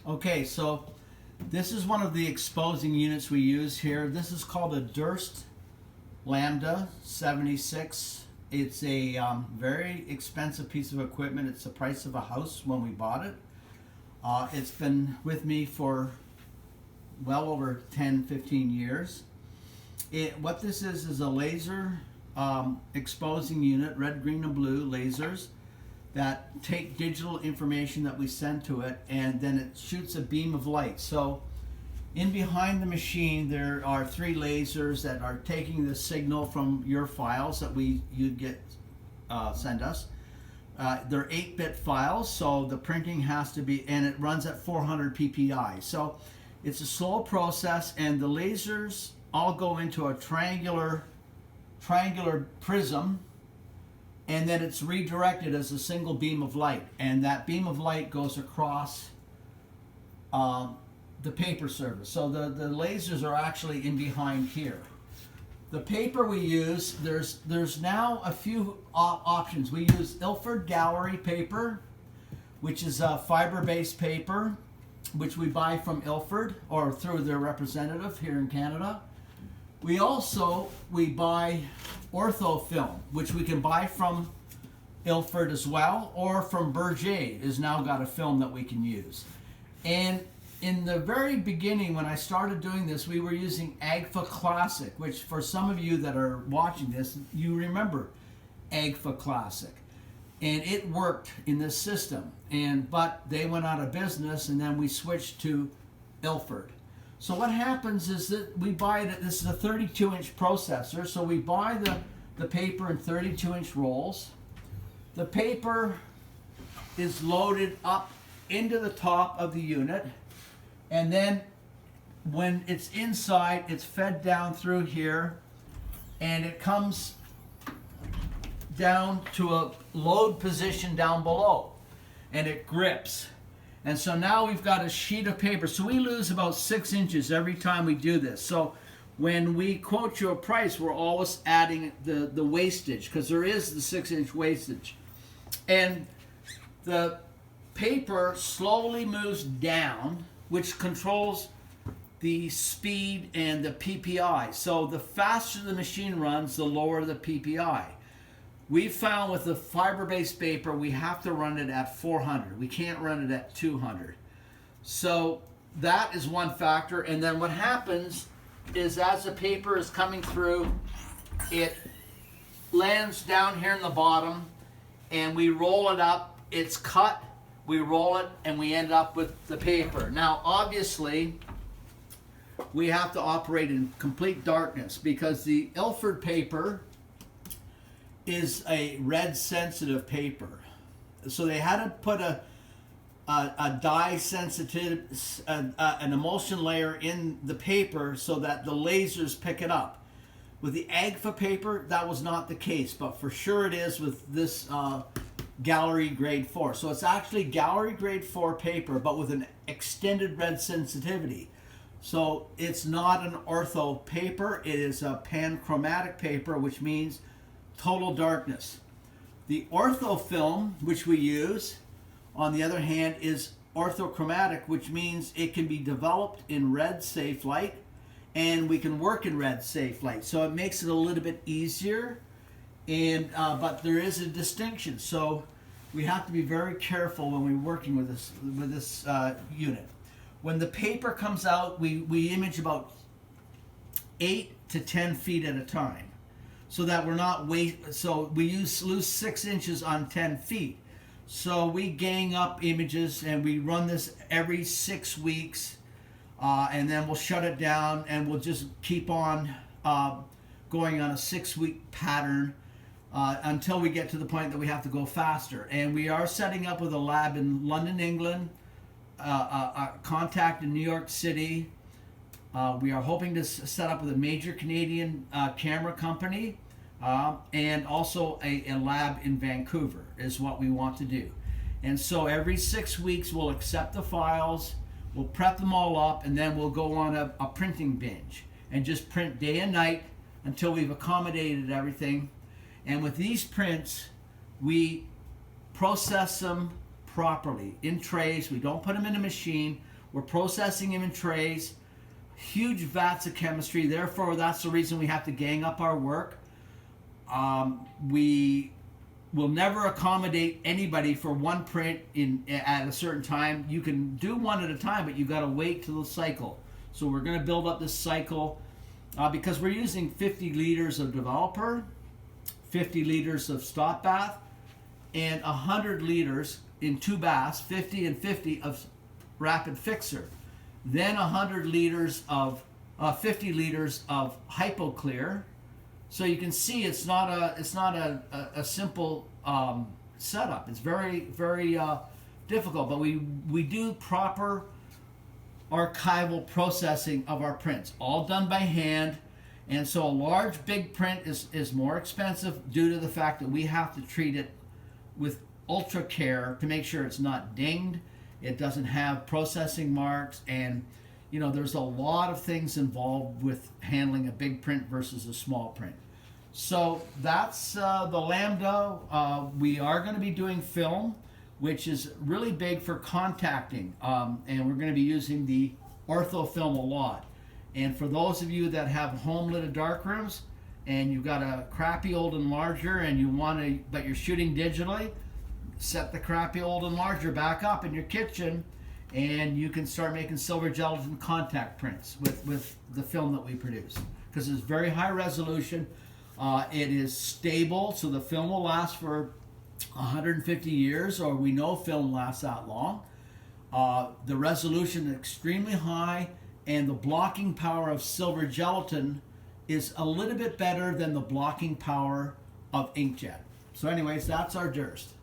Okay, so this is one of the exposing units we use here. This is called a Durst Lambda 76. It's a very expensive piece of equipment. It's the price of a house when we bought it. It's been with me for well over 10-15 years. What this is a laser exposing unit, red, green, and blue lasers that take digital information that we send to it, and then it shoots a beam of light. So in behind the machine there are 3 lasers that are taking the signal from your files that you'd get send us. They're 8-bit files, so the printing has to be, and it runs at 400 ppi. So it's a slow process, and the lasers all go into a triangular prism, and then it's redirected as a single beam of light, and that beam of light goes across the paper surface. So the lasers are actually in behind here. The paper we use, there's now a few options. We use Ilford Gallery paper, which is a fiber-based paper, which we buy from Ilford or through their representative here in Canada. We buy ortho film, which we can buy from Ilford as well, or from Berger has now got a film that we can use. And in the very beginning, when I started doing this, we were using Agfa Classic, which for some of you that are watching this, you remember Agfa Classic. And it worked in this system, but they went out of business, and then we switched to Ilford. So what happens is that we buy it, this is a 32-inch processor, so we buy the paper in 32-inch rolls. The paper is loaded up into the top of the unit, and then when it's inside, it's fed down through here, and it comes down to a load position down below, and it grips. And so now we've got a sheet of paper. So we lose about 6 inches every time we do this. So when we quote you a price, we're always adding the wastage, because there is the 6-inch wastage. And the paper slowly moves down, which controls the speed and the PPI. So the faster the machine runs, the lower the PPI. We found with the fiber-based paper, we have to run it at 400. We can't run it at 200. So that is one factor. And then what happens is as the paper is coming through, it lands down here in the bottom, and we roll it up. It's cut, we roll it, and we end up with the paper. Now, obviously, we have to operate in complete darkness, because the Ilford paper is a red sensitive paper. So they had to put a dye sensitive, an emulsion layer in the paper so that the lasers pick it up. With the Agfa paper, that was not the case, but for sure it is with this Gallery Grade 4. So it's actually Gallery Grade 4 paper, but with an extended red sensitivity. So it's not an ortho paper, it is a panchromatic paper, which means total darkness. The ortho film, which we use, on the other hand, is orthochromatic, which means it can be developed in red safe light, and we can work in red safe light. So it makes it a little bit easier, and but there is a distinction. So we have to be very careful when we're working with this unit. When the paper comes out, we image about 8 to 10 feet at a time, so that we're not so we lose 6 inches on 10 feet. So we gang up images, and we run this every 6 weeks, and then we'll shut it down, and we'll just keep on going on a 6-week pattern until we get to the point that we have to go faster. And we are setting up with a lab in London, England, a contact in New York City. We are hoping to set up with a major Canadian camera company, and also a lab in Vancouver is what we want to do. And so every 6 weeks we'll accept the files, we'll prep them all up, and then we'll go on a printing binge and just print day and night until we've accommodated everything. And with these prints, we process them, properly in trays. We don't put them in a machine. We're processing them in trays, huge vats of chemistry. Therefore, that's the reason we have to gang up our work. We will never accommodate anybody for one print at a certain time. You can do one at a time, but you've got to wait till the cycle. So we're going to build up this cycle because we're using 50 liters of developer, 50 liters of stop bath, and 100 liters in two baths, 50 and 50 of rapid fixer. Then 100 liters of 50 liters of hypoclear. So you can see it's not a simple setup. It's very difficult, but we do proper archival processing of our prints, all done by hand. And so a large big print is more expensive due to the fact that we have to treat it with ultra care to make sure it's not dinged, it doesn't have processing marks, and you know, there's a lot of things involved with handling a big print versus a small print. So that's the Lambda. We are going to be doing film, which is really big for contacting, and we're going to be using the ortho film a lot. And for those of you that have home lit darkrooms and you've got a crappy old enlarger and you want to, but you're shooting digitally, set the crappy old enlarger back up in your kitchen, and you can start making silver gelatin contact prints with the film that we produce, because it's very high resolution. It is stable, so the film will last for 150 years, or we know film lasts that long. The resolution is extremely high, and the blocking power of silver gelatin is a little bit better than the blocking power of inkjet. So anyways, that's our Durst.